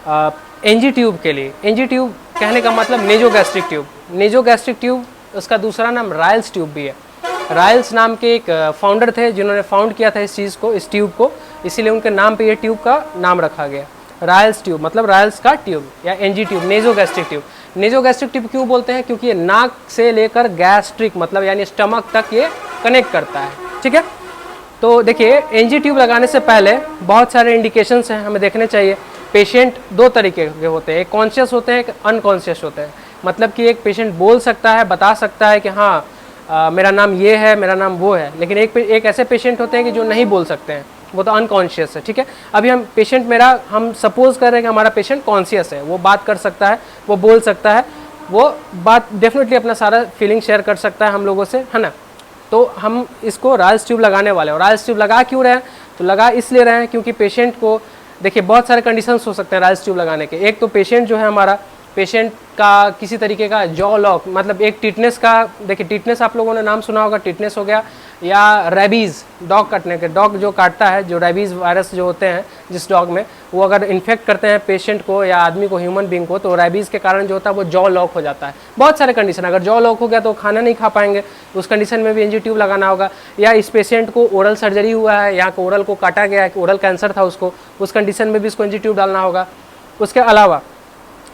NG tube के लिए। NG tube कहने का मतलब नेजोगैस्ट्रिक ट्यूब। नेजोगैस्ट्रिक ट्यूब उसका दूसरा नाम रायल्स ट्यूब भी है। रायल्स नाम के एक फाउंडर थे जिन्होंने फाउंड किया था इस चीज़ को, इस ट्यूब को, इसीलिए उनके नाम पे ये ट्यूब का नाम रखा गया। रायल्स ट्यूब मतलब रायल्स का ट्यूब या NG tube, nasogastric tube. Nasogastric tube क्यों बोलते हैं? क्योंकि ये नाक से लेकर गैस्ट्रिक मतलब यानी स्टमक तक ये कनेक्ट करता है। ठीक है, तो देखिए एनजी ट्यूब लगाने से पहले बहुत सारे इंडिकेशंस हैं हमें देखने चाहिए। पेशेंट दो तरीके के होते हैं, एक कॉन्शियस होते हैं, एक अनकॉन्शियस होते हैं। मतलब कि एक पेशेंट बोल सकता है, बता सकता है कि हाँ मेरा नाम ये है, मेरा नाम वो है, लेकिन एक ऐसे पेशेंट होते हैं कि जो नहीं बोल सकते हैं, वो तो अनकॉन्शियस है। ठीक है, अभी हम सपोज कर रहे हैं कि हमारा पेशेंट कॉन्शियस है, वो बात कर सकता है, वो बोल सकता है, वो बात डेफिनेटली अपना सारा फीलिंग शेयर कर सकता है हम लोगों से, है ना। तो हम इसको रायल्स ट्यूब लगाने वाले हैं। और रायल्स ट्यूब लगा क्यों रहे हैं? तो लगा इसलिए रहे हैं क्योंकि पेशेंट को देखिए बहुत सारे कंडीशंस हो सकते हैं रायल्स ट्यूब लगाने के। एक तो पेशेंट जो है हमारा, पेशेंट का किसी तरीके का जॉ लॉक मतलब एक टिटनेस का, देखिए टिटनेस आप लोगों ने नाम सुना होगा, टिटनेस हो गया, या रेबीज़, डॉग काटने के, डॉग जो काटता है, जो रेबीज़ वायरस जो होते हैं जिस डॉग में, वो अगर इन्फेक्ट करते हैं पेशेंट को या आदमी को, ह्यूमन बींग को, तो रेबीज़ के कारण जो होता है वो जॉ लॉक हो जाता है। बहुत सारे कंडीशन, अगर जॉ लॉक हो गया तो खाना नहीं खा पाएंगे, उस कंडीशन में भी एनजी ट्यूब लगाना होगा। या इस पेशेंट को ओरल सर्जरी हुआ है, यहाँ ओरल को काटा गया है, ओरल कैंसर था उसको, उस कंडीशन में भी इसको एनजी ट्यूब डालना होगा। उसके अलावा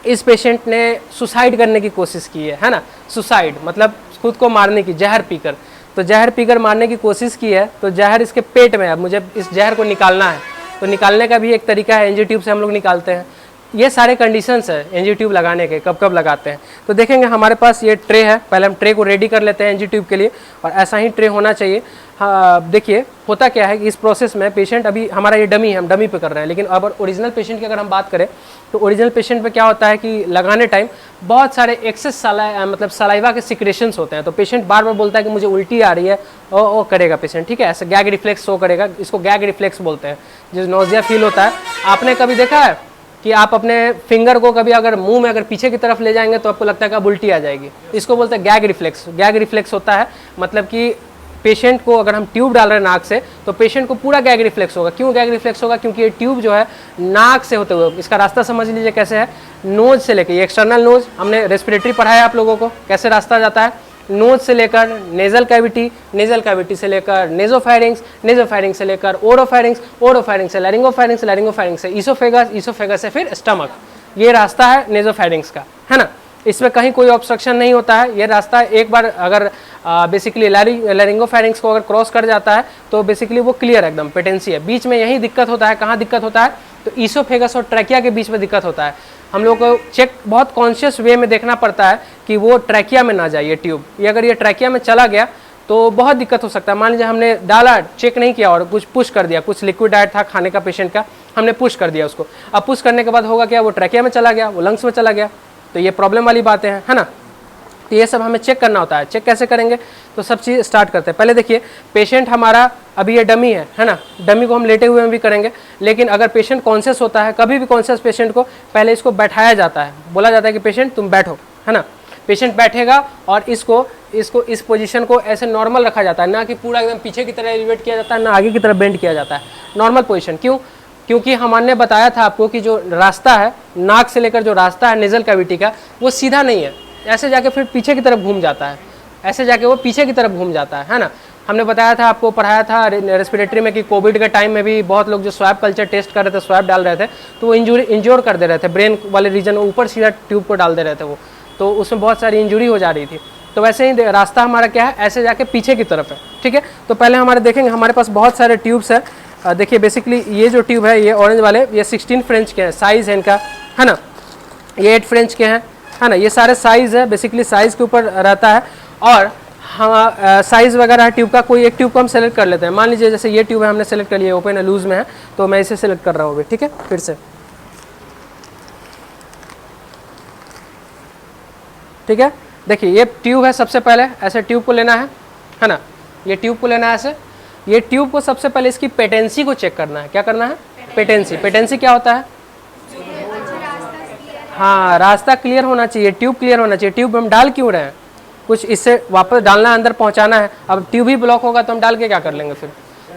इस पेशेंट ने सुसाइड करने की कोशिश की है ना, सुसाइड मतलब खुद को मारने की, जहर पीकर, तो जहर पीकर मारने की कोशिश की है, तो जहर इसके पेट में है, अब मुझे इस जहर को निकालना है, तो निकालने का भी एक तरीका है, एनजी ट्यूब से हम लोग निकालते हैं। ये सारे कंडीशंस है एनजी ट्यूब लगाने के, कब कब लगाते हैं। तो देखेंगे हमारे पास ये ट्रे है, पहले हम ट्रे को रेडी कर लेते हैं एनजी ट्यूब के लिए, और ऐसा ही ट्रे होना चाहिए। हाँ देखिए होता क्या है कि इस प्रोसेस में पेशेंट, अभी हमारा ये डमी है, हम डमी पे कर रहे हैं, लेकिन अब ओरिजिनल पेशेंट की अगर हम बात करें तो ओरिजिनल पेशेंट पे क्या होता है कि लगाने टाइम बहुत सारे एक्सेस मतलब सलाइवा के सिक्रेशंस होते हैं, तो पेशेंट बार बार बोलता है कि मुझे उल्टी आ रही है, ओ करेगा पेशेंट। ठीक है, ऐसे गैग रिफ्लेक्स शो करेगा, इसको गैग रिफ्लेक्स बोलते हैं, जो नोजिया फील होता है। आपने कभी देखा है कि आप अपने फिंगर को कभी अगर मुंह में अगर पीछे की तरफ ले जाएंगे तो आपको लगता है कि अब उल्टी आ जाएगी, इसको बोलते हैं गैग रिफ्लेक्स। गैग रिफ्लेक्स होता है मतलब कि पेशेंट को अगर हम ट्यूब डाल रहे हैं नाक से, तो पेशेंट को पूरा गैग रिफ्लेक्स होगा। क्यों गैग रिफ्लेक्स होगा? क्योंकि ये ट्यूब जो है नाक से होते हुए, इसका रास्ता समझ लीजिए कैसे है, नोज से लेकर, ये एक्सटर्नल नोज, हमने रेस्पिरेटरी पढ़ाया आप लोगों को, कैसे रास्ता जाता है, नोज से लेकर नेजल कैविटी, नेजल कैविटी से लेकर नेजोफेरिंक्स, नेजोफेरिंक्स से लेकर ओरोफेरिंक्स, ओरोफेरिंक्स से लैरिंगोफेरिंक्स, लैरिंगोफेरिंक्स से ईसोफेगस, ईसोफेगस से फिर स्टमक। ये रास्ता है नेजोफेरिंक्स का, है ना। इसमें कहीं कोई ऑब्स्ट्रक्शन नहीं होता है। ये रास्ता एक बार अगर बेसिकली लैरिंगोफेरिंक्स को अगर क्रॉस कर जाता है तो बेसिकली वो क्लियर एकदम पेटेंसी है। बीच में यही दिक्कत होता है, कहाँ दिक्कत होता है? तो ईसोफेगस और ट्रैकिया के बीच में दिक्कत होता है। हम लोग को चेक बहुत कॉन्शियस वे में देखना पड़ता है कि वो ट्रैकिया में ना जाए ये ट्यूब। ये अगर ये ट्रैकिया में चला गया तो बहुत दिक्कत हो सकता है। मान लीजिए हमने डाला, चेक नहीं किया और कुछ पुश कर दिया, कुछ लिक्विड डाइट था खाने का पेशेंट का, हमने पुश कर दिया उसको, अब पुश करने के बाद होगा क्या, वो ट्रैकिया में चला गया, वो लंग्स में चला गया, तो ये प्रॉब्लम वाली बातें हैं, है ना। तो ये सब हमें चेक करना होता है। चेक कैसे करेंगे? तो सब चीज़ स्टार्ट करते हैं। पहले देखिए पेशेंट हमारा अभी ये डमी है ना, डमी को हम लेटे हुए में भी करेंगे, लेकिन अगर पेशेंट कॉन्शियस होता है, कभी भी कॉन्शियस पेशेंट को पहले इसको बैठाया जाता है, बोला जाता है कि पेशेंट तुम बैठो, है ना। पेशेंट बैठेगा और इसको इस पोजीशन को ऐसे नॉर्मल रखा जाता है, ना कि पूरा एकदम पीछे की तरह एलिवेट किया जाता है, ना आगे की तरफ बेंड किया जाता है, नॉर्मल पोजीशन। क्यों? क्योंकि हमने बताया था आपको कि जो रास्ता है नाक से लेकर, जो रास्ता है नेजल कैविटी का, वो सीधा नहीं है, ऐसे जाके फिर पीछे की तरफ घूम जाता है, ऐसे जाके वो पीछे की तरफ घूम जाता है ना। हमने बताया था आपको, पढ़ाया था रेस्पिरेटरी में कि कोविड के टाइम में भी बहुत लोग जो स्वैब कल्चर टेस्ट कर रहे थे, स्वैब डाल रहे थे, तो वो इंजोर कर दे रहे थे, ब्रेन वाले रीजन ऊपर सीधा ट्यूब को डाल दे रहे थे वो, तो उसमें बहुत सारी इंजुरी हो जा रही थी। तो वैसे ही रास्ता हमारा क्या है, ऐसे जाके पीछे की तरफ है। ठीक है, तो पहले हमारे देखेंगे, हमारे पास बहुत सारे ट्यूब्स है। देखिए बेसिकली ये जो ट्यूब है, ये ऑरेंज वाले, ये 16 फ्रेंच के हैं, साइज़ है इनका, है ना। ये 8 फ्रेंच के हैं, है ना। ये सारे साइज़ है, बेसिकली साइज़ के ऊपर रहता है। और हाँ साइज़ वगैरह है ट्यूब का, कोई एक ट्यूब को हम सेलेक्ट कर लेते हैं। मान लीजिए जैसे ये ट्यूब है, हमने सेलेक्ट कर लिया, ओपन है, लूज में है, तो मैं इसे सेलेक्ट कर रहा हूँ अभी। ठीक है, फिर से ठीक है। देखिए ये ट्यूब है, सबसे पहले ऐसे ट्यूब को लेना है ना। ये ट्यूब को लेना है ऐसे। ये ट्यूब को सबसे पहले इसकी पेटेंसी को चेक करना है। क्या करना है? पेटेंसी। पेटेंसी क्या होता है? हाँ, रास्ता क्लियर होना चाहिए, ट्यूब क्लियर होना चाहिए। ट्यूब हम डाल क्यों रहे हैं? कुछ इससे वापस डालना है, अंदर पहुंचाना है। अब ट्यूब ही ब्लॉक होगा तो हम डाल के क्या कर लेंगे फिर?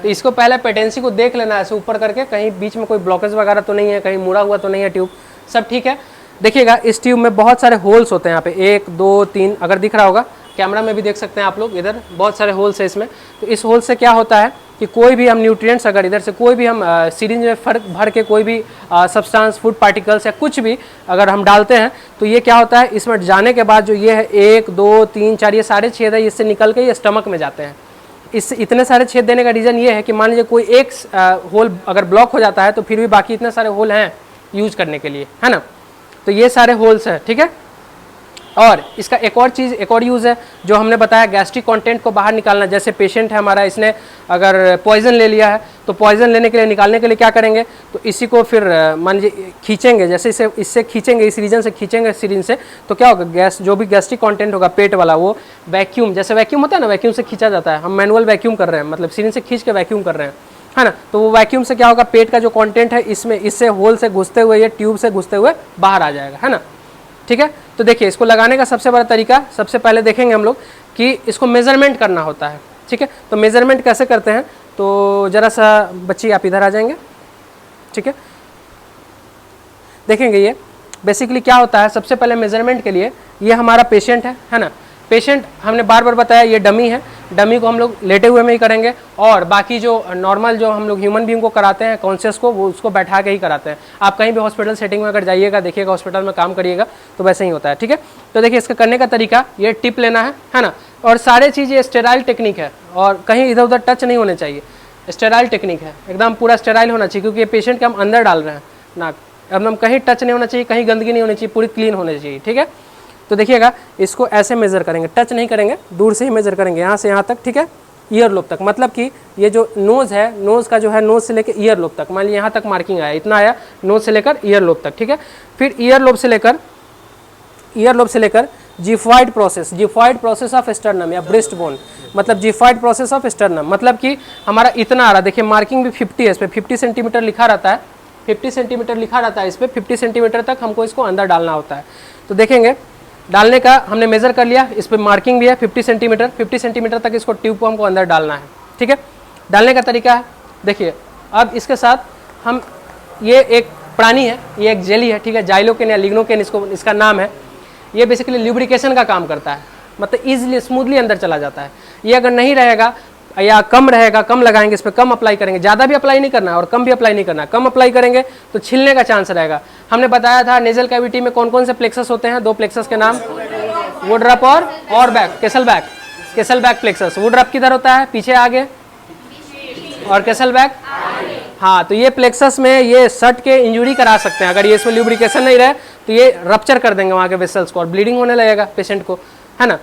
तो इसको पहले पेटेंसी को देख लेना है ऐसे ऊपर करके, कहीं बीच में कोई ब्लॉकेज वगैरह तो नहीं है, कहीं मुड़ा हुआ तो नहीं है ट्यूब। सब ठीक है। देखिएगा इस ट्यूब में बहुत सारे होल्स होते हैं, यहाँ पे 1 2 3 अगर दिख रहा होगा, कैमरा में भी देख सकते हैं आप लोग, इधर बहुत सारे होल्स है इसमें। तो इस होल से क्या होता है कि कोई भी हम न्यूट्रिएंट्स अगर इधर से कोई भी हम सिरिंज में भर के कोई भी सब्सटेंस, फूड पार्टिकल्स या कुछ भी अगर हम डालते हैं तो ये क्या होता है, इसमें जाने के बाद जो ये है 1 2 3 4 ये सारे छेद है, इससे निकल के ये स्टमक में जाते हैं। इस इतने सारे छेद देने का रीज़न ये है कि मान लीजिए कोई एक होल अगर ब्लॉक हो जाता है तो फिर भी बाकी इतने सारे होल हैं यूज करने के लिए, है ना। तो ये सारे होल्स हैं, ठीक है। और इसका एक और चीज़, एक और यूज़ है जो हमने बताया, गैस्ट्रिक कंटेंट को बाहर निकालना। जैसे पेशेंट है हमारा, इसने अगर पॉइजन ले लिया है तो पॉइजन लेने के लिए, निकालने के लिए क्या करेंगे, तो इसी को फिर मान लीजिए खींचेंगे, जैसे इससे खींचेंगे, इस रीजन से खींचेंगे सिरिंज से, तो क्या होगा, गैस जो भी गैस्ट्रिक कंटेंट होगा पेट वाला, वो वैक्यूम, जैसे वैक्यूम होता है ना, वैक्यूम से खींचा जाता है। हम मैनुअल वैक्यूम कर रहे हैं, मतलब सिरिंज से खींच के वैक्यूम कर रहे हैं, है ना। तो वो वैक्यूम से क्या होगा, पेट का जो कंटेंट है इसमें, इससे होल से घुसते हुए, ये ट्यूब से घुसते हुए बाहर आ जाएगा, है ना, ठीक है। तो देखिए इसको लगाने का सबसे बड़ा तरीका, सबसे पहले देखेंगे हम लोग कि इसको मेजरमेंट करना होता है, ठीक है। तो मेजरमेंट कैसे करते हैं, तो जरा सा बच्ची आप इधर आ जाएंगे, ठीक है। देखेंगे ये बेसिकली क्या होता है, सबसे पहले मेजरमेंट के लिए, ये हमारा पेशेंट है ना। पेशेंट हमने बार बार बताया ये डमी है, डमी को हम लोग लेटे हुए में ही करेंगे, और बाकी जो नॉर्मल जो हम लोग ह्यूमन बीइंग को कराते हैं कॉन्शियस को, वो उसको बैठा के ही कराते हैं। आप कहीं भी हॉस्पिटल सेटिंग में अगर जाइएगा, देखिएगा हॉस्पिटल में काम करिएगा तो वैसे ही होता है, ठीक है। तो देखिए इसका करने का तरीका, ये टिप लेना है ना, और सारे चीज़ ये स्टेराइल टेक्निक है और कहीं इधर उधर टच नहीं होने चाहिए, स्टेराइल टेक्निक है, एकदम पूरा स्टेराइल होना चाहिए, क्योंकि ये पेशेंट के हम अंदर डाल रहे हैं नाक, एकदम कहीं टच नहीं होना चाहिए, कहीं गंदगी नहीं होनी चाहिए, पूरी क्लीन होनी चाहिए, ठीक है। तो देखिएगा इसको ऐसे मेज़र करेंगे, टच नहीं करेंगे, दूर से ही मेज़र करेंगे, यहाँ से यहाँ तक, ठीक है, ईयर लोब तक। मतलब कि ये जो नोज़ है, नोज़ का जो है, नोज़ से लेकर ईयर लोब तक, मान लीजिए यहाँ तक मार्किंग आया, इतना आया नोज़ से लेकर ईयर लोब तक, ठीक है। फिर ईयर लोब से लेकर जिफॉइड प्रोसेस ऑफ स्टर्नम या ब्रेस्ट बोन, मतलब जिफॉइड प्रोसेस ऑफ स्टर्नम, मतलब कि हमारा इतना आ रहा, देखिए मार्किंग भी 50 है, इस पर 50 सेंटीमीटर लिखा रहता है, 50 सेंटीमीटर लिखा रहता है इस पर, 50 सेंटीमीटर तक हमको इसको अंदर डालना होता है। तो देखेंगे डालने का हमने मेज़र कर लिया, इस पर मार्किंग भी है 50 सेंटीमीटर, 50 सेंटीमीटर तक इसको ट्यूब को हमको अंदर डालना है, ठीक है। डालने का तरीका है, देखिए अब इसके साथ हम, ये एक प्राणी है, ये एक जेली है, ठीक है, जाइलोकेन या लिग्नोकेन इसका नाम है। ये बेसिकली ल्यूब्रिकेशन का काम करता है, मतलब ईजिली स्मूथली अंदर चला जाता है। ये अगर नहीं रहेगा या कम रहेगा, कम लगाएंगे, इस पर कम अप्लाई करेंगे, ज़्यादा भी अप्लाई नहीं करना और कम भी अप्लाई नहीं करना। कम अप्लाई करेंगे तो छिलने का चांस रहेगा। हमने बताया था नेजल कैविटी में कौन कौन से प्लेक्सस होते हैं, 2 प्लेक्सस के नाम, वुडरप और बैक, केसलबैक प्लेक्सस। वुडरप किधर होता है, पीछे आगे, और केसलबैक, हाँ। तो ये प्लेक्सस में ये सट के इंजरी करा सकते हैं, अगर ये इसमें ल्यूब्रिकेशन नहीं रहे तो ये रप्चर कर देंगे वहाँ के वेसल्स को और ब्लीडिंग होने लगेगा पेशेंट को, है ना।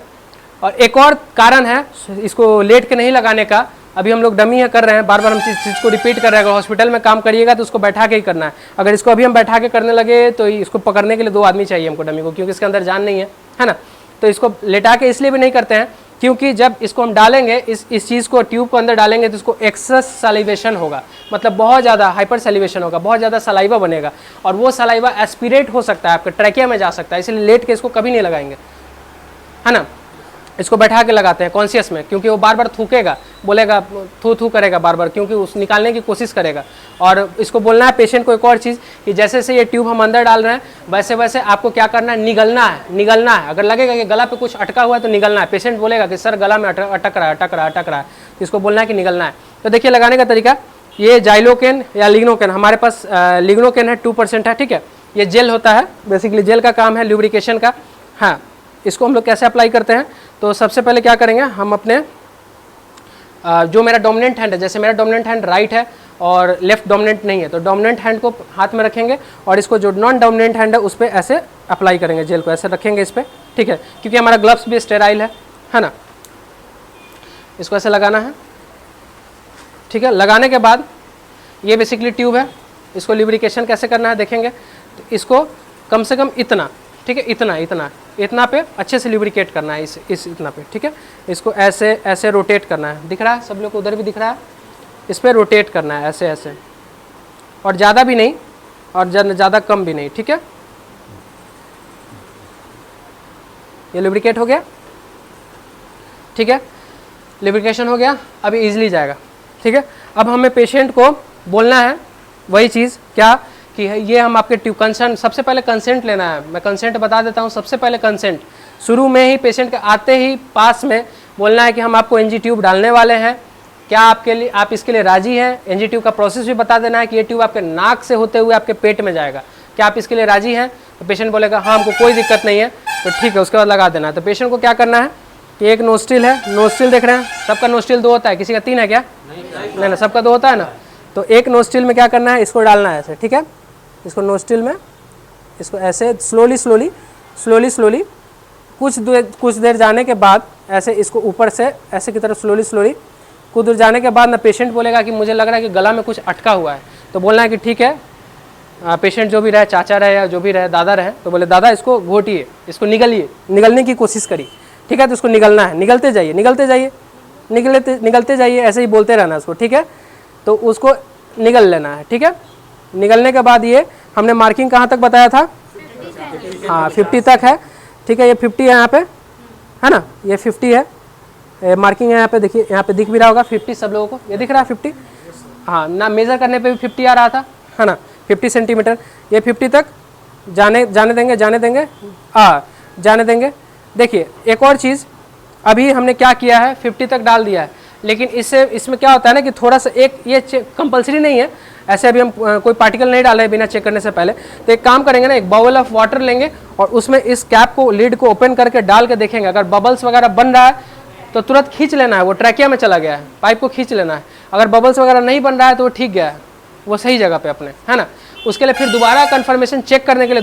और एक और कारण है इसको लेट के नहीं लगाने का, अभी हम लोग डमी है कर रहे हैं, बार बार हम चीज़ को रिपीट कर रहे हैं। अगर हॉस्पिटल में काम करिएगा तो उसको बैठा के ही करना है। अगर इसको अभी हम बैठा के करने लगे तो इसको पकड़ने के लिए 2 आदमी चाहिए हमको डमी को, क्योंकि इसके अंदर जान नहीं है ना। तो इसको लेटा के इसलिए भी नहीं करते हैं क्योंकि जब इसको हम डालेंगे, इस चीज़ को ट्यूब को अंदर डालेंगे तो इसको एक्सेस सलाइवेशन होगा, मतलब बहुत ज़्यादा हाइपर सलाइवेशन होगा, बहुत ज़्यादा सलाइवा बनेगा और वो सलाइवा एस्पिरेट हो सकता है, आपके ट्रैकिया में जा सकता है। इसलिए लेट के इसको कभी नहीं लगाएंगे, है ना। इसको बैठा के लगाते हैं कॉन्शियस में, क्योंकि वो बार बार थूकेगा, बोलेगा, थू करेगा बार बार, क्योंकि उस निकालने की कोशिश करेगा। और इसको बोलना है पेशेंट को एक और चीज़ कि जैसे जैसे ये ट्यूब हम अंदर डाल रहे हैं वैसे वैसे आपको क्या करना है, निगलना है। अगर लगेगा कि गला पे कुछ अटका हुआ है तो निगलना है। पेशेंट बोलेगा कि सर गला में अटक रहा है, तो इसको बोलना है कि निगलना है। तो देखिए लगाने का तरीका, ये जाइलोकेन या लिग्नोकेन, हमारे पास लिग्नोकेन है 2% है, ठीक है। ये जेल होता है, बेसिकली जेल का काम है ल्यूब्रिकेशन का। हाँ, इसको हम लोग कैसे अप्लाई करते हैं, तो सबसे पहले क्या करेंगे, हम अपने जो मेरा डोमिनेंट हैंड है, जैसे मेरा डोमिनेंट हैंड राइट है और लेफ्ट डोमिनेंट नहीं है, तो डोमिनेंट हैंड को हाथ में रखेंगे और इसको जो नॉन डोमिनेंट हैंड है उस पर ऐसे अप्लाई करेंगे, जेल को ऐसे रखेंगे इस पर, ठीक है, क्योंकि हमारा ग्लव्स भी स्टेराइल है ना। इसको ऐसे लगाना है, ठीक है। लगाने के बाद ये बेसिकली ट्यूब है, इसको ल्यूब्रिकेशन कैसे करना है देखेंगे। तो इसको कम से कम इतना, ठीक है, इतना पे अच्छे से ल्यूब्रिकेट करना है, इस इतना पे, ठीक है। इसको ऐसे रोटेट करना है, दिख रहा है सब लोग को, उधर भी दिख रहा है, इस पर रोटेट करना है ऐसे, और ज़्यादा भी नहीं और ज़्यादा कम भी नहीं, ठीक है। ये ल्यूब्रिकेट हो गया, ठीक है, ल्यूब्रिकेशन हो गया, अभी इजीली जाएगा, ठीक है। अब हमें पेशेंट को बोलना है वही चीज़ क्या कि है ये हम आपके ट्यूब कंसेंट, सबसे पहले कंसेंट लेना है। मैं कंसेंट बता देता हूँ। सबसे पहले कंसेंट शुरू में ही पेशेंट के आते ही पास में बोलना है कि हम आपको एनजी ट्यूब डालने वाले हैं, क्या आप इसके लिए राजी हैं। एनजी ट्यूब का प्रोसेस भी बता देना है कि ये ट्यूब आपके नाक से होते हुए आपके पेट में जाएगा, क्या आप इसके लिए राजी हैं। तो पेशेंट बोलेगा हाँ हमको कोई दिक्कत नहीं है, तो ठीक है, उसके बाद लगा देना है। तो पेशेंट को क्या करना है कि एक नोस्ट्रिल है, नोस्ट्रिल देख रहे हैं, सबका नोस्ट्रिल 2 होता है, किसी का 3 है क्या? नहीं ना, सबका 2 होता है ना। तो एक नोस्ट्रिल में क्या करना है, इसको डालना है ऐसे, ठीक है। इसको नोस्ट्रिल में इसको ऐसे स्लोली कुछ देर जाने के बाद ऐसे इसको ऊपर से ऐसे की तरफ स्लोली कुछ दूर जाने के बाद ना पेशेंट बोलेगा कि मुझे लग रहा है कि गला में कुछ अटका हुआ है। तो बोलना है कि ठीक है, पेशेंट जो भी रहे, चाचा रहे या जो भी रहे, दादा रहे, तो बोले दादा इसको घोटिए, इसको निगलिए, निगलने की कोशिश करिए, ठीक है। तो उसको निगलना है, निगलते जाइए, ऐसे ही बोलते रहना उसको, ठीक है। तो उसको निगल लेना है, ठीक है। निगलने के बाद ये हमने मार्किंग कहाँ तक बताया था? हाँ 50 तक है, ठीक है। ये 50 है यहाँ पे, है ना, ये 50 है, मार्किंग है यहाँ पे, देखिए यहाँ पे दिख भी रहा होगा 50 सब लोगों को, ये दिख रहा है 50। हाँ ना, मेज़र करने पे भी 50 आ रहा था, है ना, 50 सेंटीमीटर। ये 50 तक जाने देंगे। देखिए एक और चीज़, अभी हमने क्या किया है, 50 तक डाल दिया है, लेकिन इसमें क्या होता है ना कि थोड़ा सा एक ये कंपलसरी नहीं है, ऐसे अभी हम कोई पार्टिकल नहीं डाले बिना चेक करने से पहले। तो एक काम करेंगे ना, एक बाउल ऑफ वाटर लेंगे और उसमें इस कैप को, लीड को ओपन करके डाल के देखेंगे, अगर बबल्स वगैरह बन रहा है तो तुरंत खींच लेना है, वो ट्रैकिया में चला गया है, पाइप को खींच लेना है। अगर बबल्स वगैरह नहीं बन रहा है तो वो ठीक गया है, वो सही जगह पे अपने, है ना। उसके लिए फिर दोबारा कंफर्मेशन चेक करने के लिए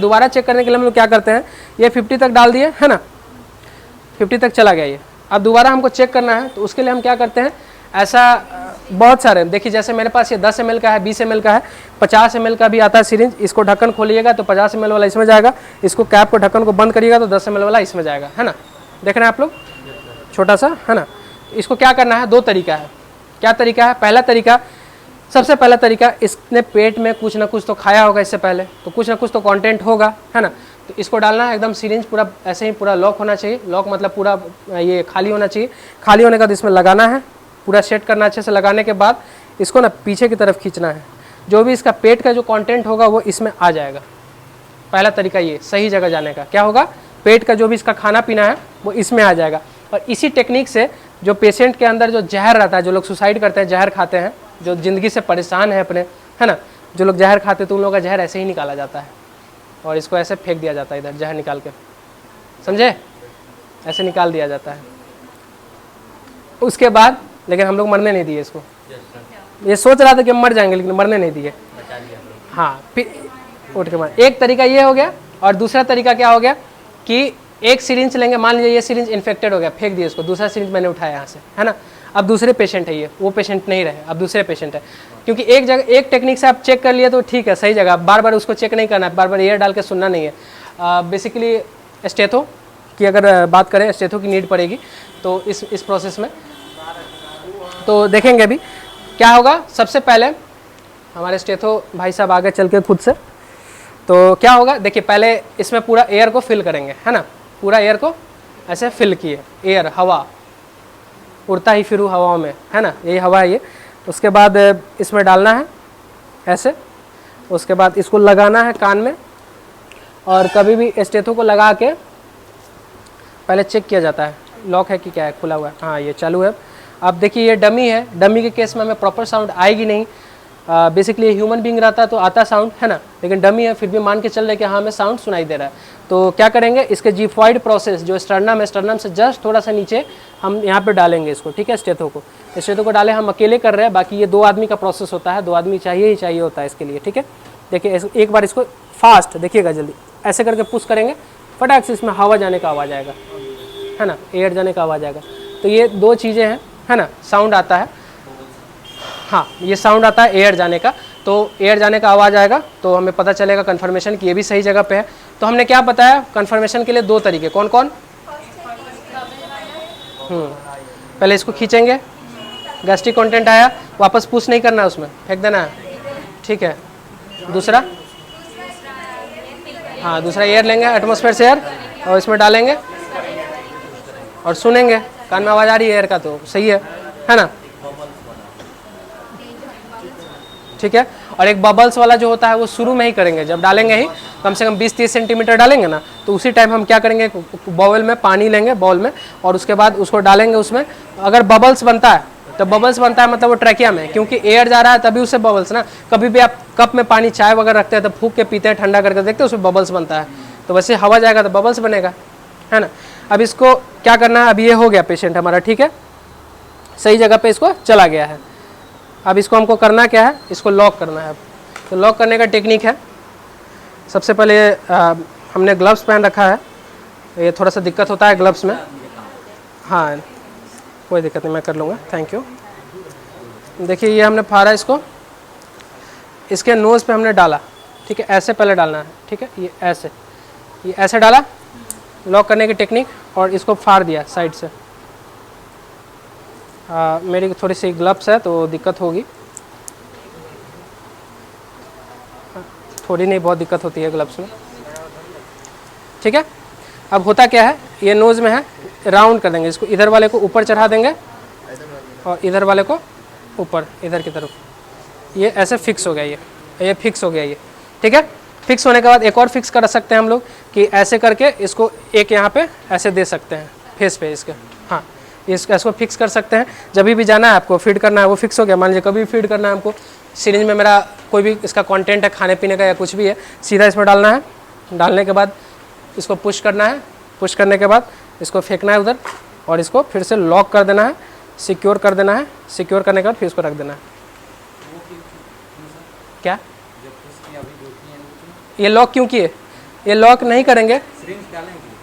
हम लोग क्या करते हैं, ये 50 तक डाल दिए, है ना, 50 तक चला गया ये। अब दोबारा हमको चेक करना है, तो उसके लिए हम क्या करते हैं, ऐसा बहुत सारे, देखिए जैसे मेरे पास ये 10 ml का है, 20 ml का है, 50 ml का भी आता है सिरिंज। इसको ढक्कन खोलिएगा तो 50 ml वाला इसमें जाएगा, इसको कैप को ढक्कन को बंद करिएगा तो 10 ml वाला इसमें जाएगा, है ना। देख रहे हैं आप लोग, छोटा सा, है ना। इसको क्या करना है, 2 तरीका है। क्या तरीका है? सबसे पहला तरीका, इसने पेट में कुछ ना कुछ तो खाया होगा इससे पहले, तो कुछ ना कुछ तो कंटेंट होगा, है ना। तो इसको डालना है, एकदम सिरिंज पूरा ऐसे ही पूरा लॉक होना चाहिए, लॉक मतलब पूरा ये खाली होना चाहिए। खाली होने का बाद इसमें लगाना है, पूरा सेट करना अच्छे से। लगाने के बाद इसको ना पीछे की तरफ खींचना है, जो भी इसका पेट का जो कंटेंट होगा वो इसमें आ जाएगा। पहला तरीका ये सही जगह जाने का, क्या होगा, पेट का जो भी इसका खाना पीना है वो इसमें आ जाएगा। और इसी टेक्निक से जो पेशेंट के अंदर जो जहर रहता है, जो लोग सुसाइड करते हैं, जहर खाते हैं, जो ज़िंदगी से परेशान है अपने, है ना, जो लोग जहर खाते हैं, तो उन लोगों का जहर ऐसे ही निकाला जाता है और इसको ऐसे फेंक दिया जाता है, इधर जहर निकाल के, समझे, ऐसे निकाल दिया जाता है। उसके बाद लेकिन हम लोग मरने नहीं दिए इसको। ये सोच रहा था कि हम मर जाएंगे, लेकिन मरने नहीं दिए। हाँ, फिर उठ के मार। एक तरीका ये हो गया, और दूसरा तरीका क्या हो गया कि एक सिरिंज लेंगे, मान लीजिए ये सिरिंज इन्फेक्टेड हो गया, फेंक दिए इसको, दूसरा सिरिंज मैंने उठाया यहाँ से, है ना। अब दूसरे पेशेंट है ये, वो पेशेंट नहीं रहे, अब दूसरे पेशेंट है। क्योंकि एक जगह एक टेक्निक से आप चेक कर लिए तो ठीक है, सही जगह, बार बार उसको चेक नहीं करना है, बार बार एयर डाल के सुनना नहीं है। बेसिकली स्टेथो की अगर बात करें, स्टेथो की नीड पड़ेगी तो इस प्रोसेस में तो देखेंगे अभी क्या होगा। सबसे पहले हमारे स्टेथो भाई साहब आगे चल के खुद से, तो क्या होगा, देखिए पहले इसमें पूरा एयर को फिल करेंगे, है ना, पूरा एयर को ऐसे फिल किए, एयर हवा उड़ता ही फिरू हवाओं में, है ना, यही हवा है ये। उसके बाद इसमें डालना है ऐसे, उसके बाद इसको लगाना है कान में, और कभी भी स्टेथो को लगा के पहले चेक किया जाता है लॉक है कि क्या है, खुला हुआ है, हाँ ये चालू है। अब देखिए ये डमी है, डमी के केस में हमें प्रॉपर साउंड आएगी नहीं। बेसिकली ह्यूमन बीइंग रहता तो आता साउंड, है ना, लेकिन डमी है, फिर भी मान के चल रहे कि हाँ हमें साउंड सुनाई दे रहा है। तो क्या करेंगे, इसके जिफॉइड प्रोसेस जो स्टर्नम है, स्टर्नम से जस्ट थोड़ा सा नीचे हम यहाँ पे डालेंगे इसको, ठीक है। स्टेथो को डाले, हम अकेले कर रहे हैं, बाकी ये 2 आदमी का प्रोसेस होता है, 2 आदमी चाहिए ही चाहिए होता है इसके लिए, ठीक है। देखिए एक बार इसको फास्ट देखिएगा, जल्दी ऐसे करके पुश करेंगे, फटाक से इसमें हवा जाने का आवाज़ आएगा, है ना, एयर जाने का आवाज़ आएगा। तो ये 2 चीज़ें हैं, है ना, साउंड आता है, हाँ ये साउंड आता है एयर जाने का, तो एयर जाने का आवाज़ आएगा तो हमें पता चलेगा कंफर्मेशन कि ये भी सही जगह पे है। तो हमने क्या बताया कंफर्मेशन के लिए 2 तरीके, कौन कौन, पहले इसको खींचेंगे, गैस्ट्रिक कंटेंट आया, वापस पुश नहीं करना है, उसमें फेंक देना है, ठीक है। दूसरा, हाँ दूसरा एयर लेंगे, एटमॉस्फेयर से एयर, और इसमें डालेंगे और सुनेंगे, कान में आवाज़ आ रही है एयर का तो सही है ना, ठीक है। और एक बबल्स वाला जो होता है वो शुरू में ही करेंगे, जब डालेंगे ही कम से कम 20-30 सेंटीमीटर डालेंगे ना, तो उसी टाइम हम क्या करेंगे, बाउल में पानी लेंगे, बाउल में, और उसके बाद उसको डालेंगे उसमें। अगर बबल्स बनता है तो बबल्स बनता है मतलब वो ट्रैकिया में, क्योंकि एयर जा रहा है तभी उससे बबल्स ना। कभी भी आप कप में पानी चाय वगैरह रखते हैं तो फूंक के पीते हैं, ठंडा करके देखते हैं, उसमें बबल्स बनता है। तो वैसे हवा जाएगा तो बबल्स बनेगा, है ना। अब इसको क्या करना है, अब ये हो गया पेशेंट हमारा, ठीक है, सही जगह पे इसको चला गया है। अब इसको हमको करना क्या है, इसको लॉक करना है। तो लॉक करने का टेक्निक है, सबसे पहले हमने ग्लव्स पहन रखा है, ये थोड़ा सा दिक्कत होता है ग्लव्स में, हाँ कोई दिक्कत नहीं, मैं कर लूँगा, थैंक यू। देखिए ये हमने फाड़ा इसको, इसके नोज़ पे हमने डाला, ठीक है, ऐसे पहले डालना है, ठीक है, ये ऐसे डाला, लॉक करने की टेक्निक, और इसको फाड़ दिया साइड से। मेरी थोड़ी सी ग्लव्स है तो दिक्कत होगी, थोड़ी नहीं बहुत दिक्कत होती है ग्लव्स में, ठीक है। अब होता क्या है, ये नोज़ में है, राउंड कर देंगे इसको, इधर वाले को ऊपर चढ़ा देंगे और इधर वाले को ऊपर, इधर की तरफ, ये ऐसे फिक्स हो गया, ये फिक्स हो गया ये, ठीक है। फिक्स होने के बाद एक और फिक्स कर सकते हैं हम लोग कि ऐसे करके इसको एक यहाँ पे ऐसे दे सकते हैं फेस पे इसके, हाँ इसको फिक्स कर सकते हैं। जब भी जाना है आपको फीड करना है, वो फिक्स हो गया। मान लीजिए कभी भी फीड करना है हमको, सिरिंज में मेरा कोई भी इसका कंटेंट है खाने पीने का या कुछ भी है, सीधा इसमें डालना है, डालने के बाद इसको पुश करना है, पुश करने के बाद इसको फेंकना है उधर, और इसको फिर से लॉक कर देना है, सिक्योर कर देना है, सिक्योर करने के बाद फिर इसको रख देना है। क्या ये लॉक क्यों किए, ये लॉक नहीं करेंगे,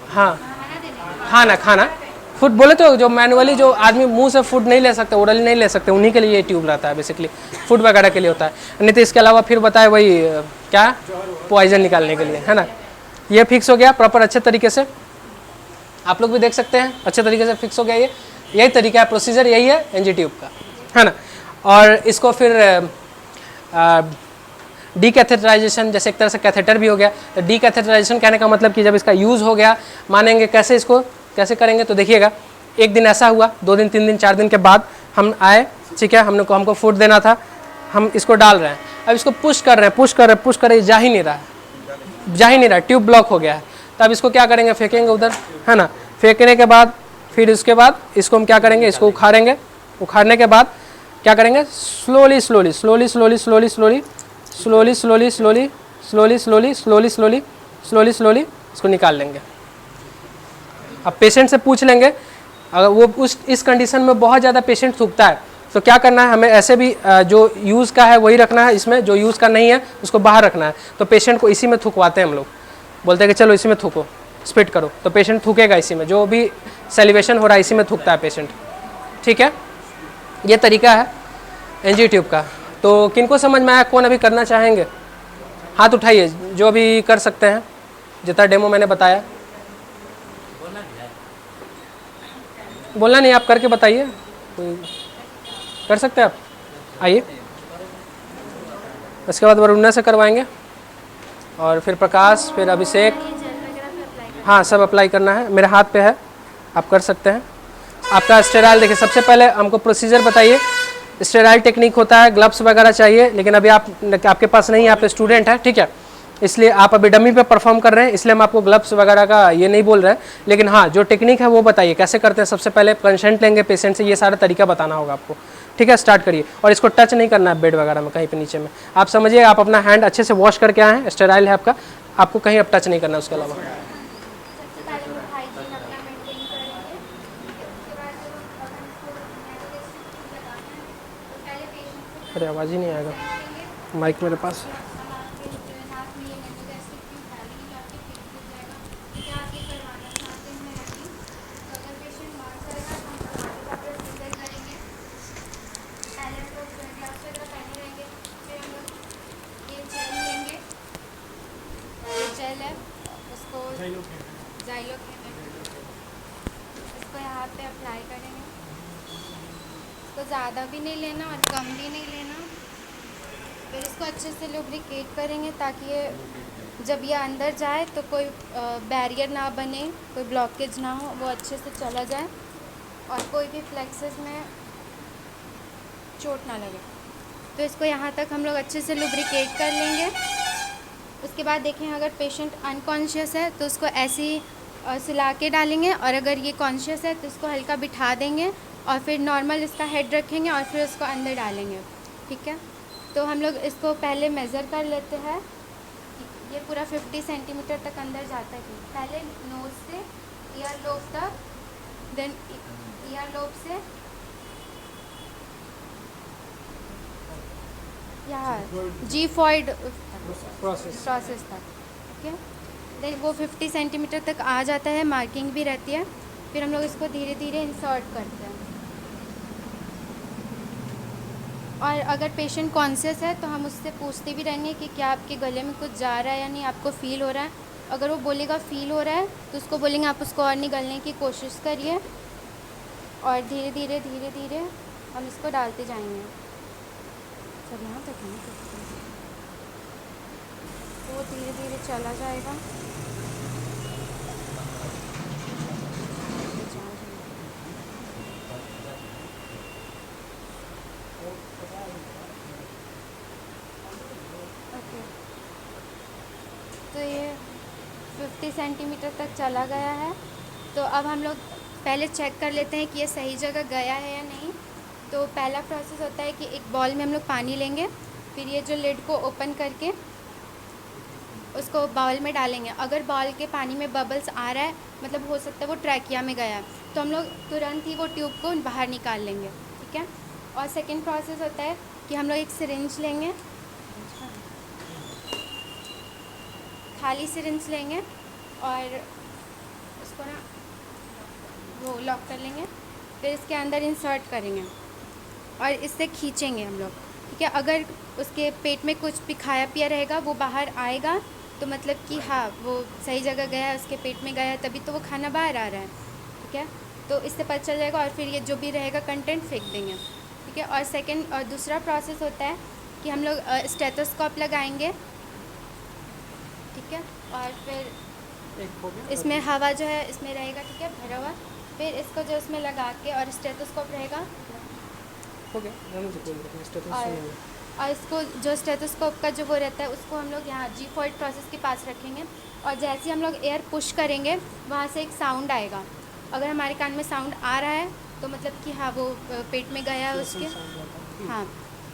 हाँ हाँ ना खाना फूड बोले तो जो मैनुअली जो आदमी मुंह से फूड नहीं ले सकते, ओरली नहीं ले सकते, उन्हीं के लिए ये ट्यूब रहता है, बेसिकली फूड वगैरह के लिए होता है। नहीं तो इसके अलावा फिर बताए वही क्या पॉइजन निकालने के लिए, है ना। ये फिक्स हो गया प्रॉपर अच्छे तरीके से, आप लोग भी देख सकते हैं अच्छे तरीके से फिक्स हो गया। ये यही तरीका है, प्रोसीजर यही है एनजी ट्यूब का, है ना। और इसको फिर डीकैथेटराइजेशन, जैसे एक तरह से कैथेटर भी हो गया। तो डीकैथेटराइजेशन कहने का मतलब कि जब इसका यूज़ हो गया, मानेंगे कैसे, इसको कैसे करेंगे, तो देखिएगा एक दिन ऐसा हुआ, 2 दिन 3 दिन 4 दिन के बाद हम आए, ठीक है, हमको फूड देना था, हम इसको डाल रहे हैं, अब इसको पुश कर रहे हैं, जा ही नहीं रहा, ट्यूब ब्लॉक हो गया है। तब इसको क्या करेंगे, फेंकेंगे उधर, है ना। फेंकने के बाद फिर उसके बाद इसको हम क्या करेंगे, इसको उखाड़ेंगे, उखाड़ने के बाद क्या करेंगे, स्लोली इसको निकाल लेंगे। अब पेशेंट से पूछ लेंगे, अगर वो इस कंडीशन में बहुत ज़्यादा पेशेंट थूकता है तो क्या करना है, हमें ऐसे भी जो यूज़ का है वही रखना है, इसमें जो यूज़ का नहीं है उसको बाहर रखना है। तो पेशेंट को इसी में थूकवाते हैं हम लोग, बोलते हैं कि चलो इसी में थूको, स्पिट करो, तो पेशेंट थूकेगा इसी में, जो भी सेलिब्रेशन हो रहा है इसी में थूकता है पेशेंट, ठीक है। ये तरीका है एनजी ट्यूब का। तो किनको समझ में आया, कौन अभी करना चाहेंगे, हाथ उठाइए जो अभी कर सकते हैं, जितना डेमो मैंने बताया। बोलना नहीं, आप करके बताइए, कर सकते हैं आप, आइए। इसके बाद वरुणा से करवाएंगे, और फिर प्रकाश, फिर अभिषेक, हाँ सब अप्लाई करना है, मेरे हाथ पे है, आप कर सकते हैं। आपका स्टेराइल देखिए, सबसे पहले हमको प्रोसीजर बताइए। स्टेराइल टेक्निक होता है, ग्लव्स वगैरह चाहिए, लेकिन अभी आपके पास नहीं है, आप स्टूडेंट हैं, ठीक है, इसलिए आप अभी डमी पे परफॉर्म कर रहे हैं, इसलिए हम आपको ग्लव्स वगैरह का ये नहीं बोल रहे हैं। लेकिन हाँ, जो टेक्निक है वो बताइए कैसे करते हैं। सबसे पहले कंसेंट लेंगे पेशेंट से, ये सारा तरीका बताना होगा आपको, ठीक है। स्टार्ट करिए, और इसको टच नहीं करना है बेड वगैरह में कहीं पे नीचे में, आप समझिए, आप अपना हैंड अच्छे से वॉश करके आए हैं, स्टेराइल है आपका, आपको कहीं अब टच नहीं करना है उसके अलावा। अरे आवाज़ ही नहीं आएगा, माइक मेरे पास। इसको यहाँ पे अप्लाई करेंगे, इसको ज़्यादा भी नहीं लेना और कम भी नहीं लेना। फिर इसको अच्छे से लुब्रिकेट करेंगे ताकि ये जब ये अंदर जाए तो कोई बैरियर ना बने, कोई ब्लॉकेज ना हो, वो अच्छे से चला जाए और कोई भी फ्लेक्सेस में चोट ना लगे। तो इसको यहाँ तक हम लोग अच्छे से लुब्रिकेट कर लेंगे। उसके बाद देखें अगर पेशेंट अनकॉन्शियस है तो उसको ऐसे ही सुला के डालेंगे, और अगर ये कॉन्शियस है तो इसको हल्का बिठा देंगे और फिर नॉर्मल इसका हेड रखेंगे और फिर उसको अंदर डालेंगे। ठीक है, तो हम लोग इसको पहले मेज़र कर लेते हैं। ये पूरा 50 सेंटीमीटर तक अंदर जाता है। पहले नोज़ से ईयर लोब तक, देन ईयर लोब से यहाँ जीफॉइड प्रोसेस तक। ठीक है, देन वो 50 सेंटीमीटर तक आ जाता है, मार्किंग भी रहती है। फिर हम लोग इसको धीरे धीरे इंसर्ट करते हैं, और अगर पेशेंट कॉन्शियस है तो हम उससे पूछते भी रहेंगे कि क्या आपके गले में कुछ जा रहा है या नहीं, आपको फ़ील हो रहा है। अगर वो बोलेगा फ़ील हो रहा है तो उसको बोलेंगे आप उसको और निगलने की कोशिश करिए, और धीरे धीरे हम इसको डालते जाएंगे। सब यहाँ तक है, तो वो धीरे धीरे चला जाएगा। ओके, तो ये 50 सेंटीमीटर तक चला गया है। तो अब हम लोग पहले चेक कर लेते हैं कि ये सही जगह गया है या नहीं। तो पहला प्रोसेस होता है कि एक बॉल में हम लोग पानी लेंगे, फिर ये जो लिड को ओपन करके उसको बाउल में डालेंगे। अगर बॉल के पानी में बबल्स आ रहा है, मतलब हो सकता है वो ट्रैकिया में गया है, तो हम लोग तुरंत ही वो ट्यूब को बाहर निकाल लेंगे। ठीक है, और सेकंड प्रोसेस होता है कि हम लोग एक सिरिंज लेंगे, खाली सिरिंज लेंगे, और उसको ना वो लॉक कर लेंगे, फिर इसके अंदर इंसर्ट करेंगे और इससे खींचेंगे हम लोग। ठीक है, अगर उसके पेट में कुछ भी खाया पिया रहेगा वो बाहर आएगा, तो मतलब कि हाँ वो सही जगह गया है, उसके पेट में गया है, तभी तो वो खाना बाहर आ रहा है। ठीक है, तो इससे पता चल जाएगा, और फिर ये जो भी रहेगा कंटेंट फेंक देंगे। ठीक है, और दूसरा प्रोसेस होता है कि हम लोग स्टेथोस्कोप लगाएंगे। ठीक है, और फिर इसमें हवा जो है इसमें रहेगा, ठीक है, भरा हुआ। फिर इसको जो इसमें लगा के, और स्टेथोस्कोप रहेगा, और इसको जो स्टेथोस्कोप का जो वो रहता है उसको हम लोग यहाँ जीफॉइड प्रोसेस के पास रखेंगे, और जैसे ही हम लोग एयर पुश करेंगे वहाँ से एक साउंड आएगा। अगर हमारे कान में साउंड आ रहा है तो मतलब कि हाँ वो पेट में गया है उसके, हाँ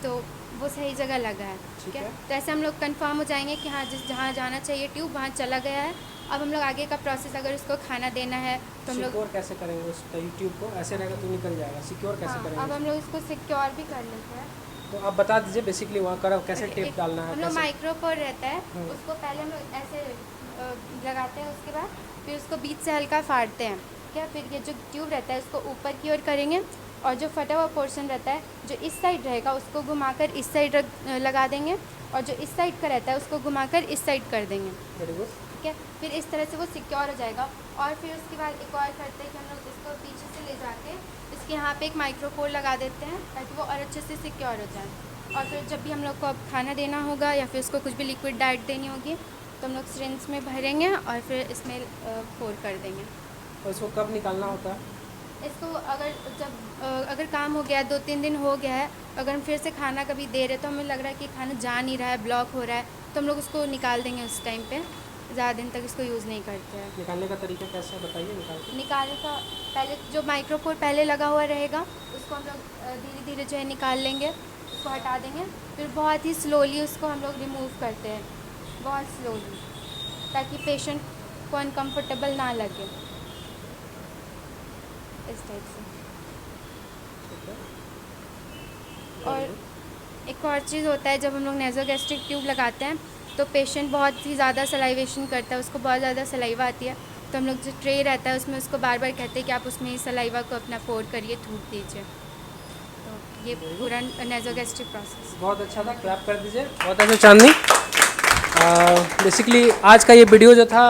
तो वो सही जगह लगा है। ठीक है, तो ऐसे हम लोग कंफर्म हो जाएंगे कि हाँ जहाँ जाना चाहिए ट्यूब वहाँ चला गया है। अब हम लोग आगे का प्रोसेस, अगर उसको खाना देना है तो हम लोग सिक्योर कैसे करेंगे उस ट्यूब को? ऐसे रहेगा तो निकल जाएगा, सिक्योर कैसे करेंगे? अब हम लोग इसको सिक्योर भी कर लेते हैं। तो आप बता दीजिए बेसिकली वहाँ कर कैसे टेप डालना है। हम लोग माइक्रोपोर रहता है, उसको पहले हम लोग ऐसे लगाते हैं, उसके बाद फिर उसको बीच से हल्का फाड़ते हैं। ठीक है, फिर ये जो ट्यूब रहता है उसको ऊपर की ओर करेंगे, और जो फटा हुआ पोर्शन रहता है जो इस साइड रहेगा उसको घुमाकर इस साइड लगा देंगे, और जो इस साइड का रहता है उसको घुमाकर इस साइड कर देंगे। ठीक है, फिर इस तरह से वो सिक्योर हो जाएगा। और फिर उसके बाद एक और करते हैं कि हम लोग इसको पीछे से ले जाके इसके यहाँ पे एक माइक्रोपोर लगा देते हैं ताकि वो और अच्छे से सिक्योर हो जाए। और फिर जब भी हम लोग को अब खाना देना होगा या फिर उसको कुछ भी लिक्विड डाइट देनी होगी तो हम लोग सिरिंज में भरेंगे और फिर इसमें पोर कर देंगे। और इसको कब निकालना होता है? इसको अगर काम हो गया, 2-3 दिन हो गया है, अगर हम फिर से खाना कभी दे रहे तो हमें लग रहा है कि खाना जा नहीं रहा है, ब्लॉक हो रहा है, तो हम लोग उसको निकाल देंगे। उस टाइम पे ज़्यादा दिन तक इसको यूज़ नहीं करते हैं। निकालने का तरीका कैसे बताइए? निकालने का पहले जो माइक्रोपोर पहले लगा हुआ रहेगा उसको हम लोग धीरे धीरे जो है निकाल लेंगे, उसको हटा देंगे। फिर बहुत ही स्लोली उसको हम लोग रिमूव करते हैं, बहुत स्लोली, ताकि पेशेंट को अनकम्फर्टेबल ना लगे, इस टाइप से। और एक और चीज़ होता है, जब हम लोग नेज़ोगैस्ट्रिक ट्यूब लगाते हैं तो पेशेंट बहुत ही ज़्यादा सलाइवेशन करता है, उसको बहुत ज़्यादा सलाइवा आती है, तो हम लोग जो ट्रे रहता है उसमें उसको बार बार कहते हैं कि आप उसमें सलाइवा को अपना पोर करिए, थूक दीजिए। तो ये पूरा नेज़ोगैस्ट्रिक प्रोसेस। बहुत अच्छा था, क्लैप कर दीजिए। बहुत अच्छा चांदनी। बेसिकली आज का ये वीडियो जो था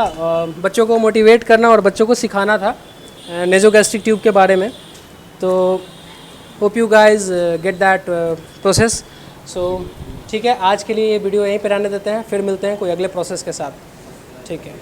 बच्चों को मोटिवेट करना और बच्चों को सिखाना था नेज़ोगैस्ट्रिक ट्यूब के बारे में। तो hope you guys get that process. So ठीक है, आज के लिए ये वीडियो यहीं पर रहने देते हैं, फिर मिलते हैं कोई अगले प्रोसेस के साथ। ठीक है।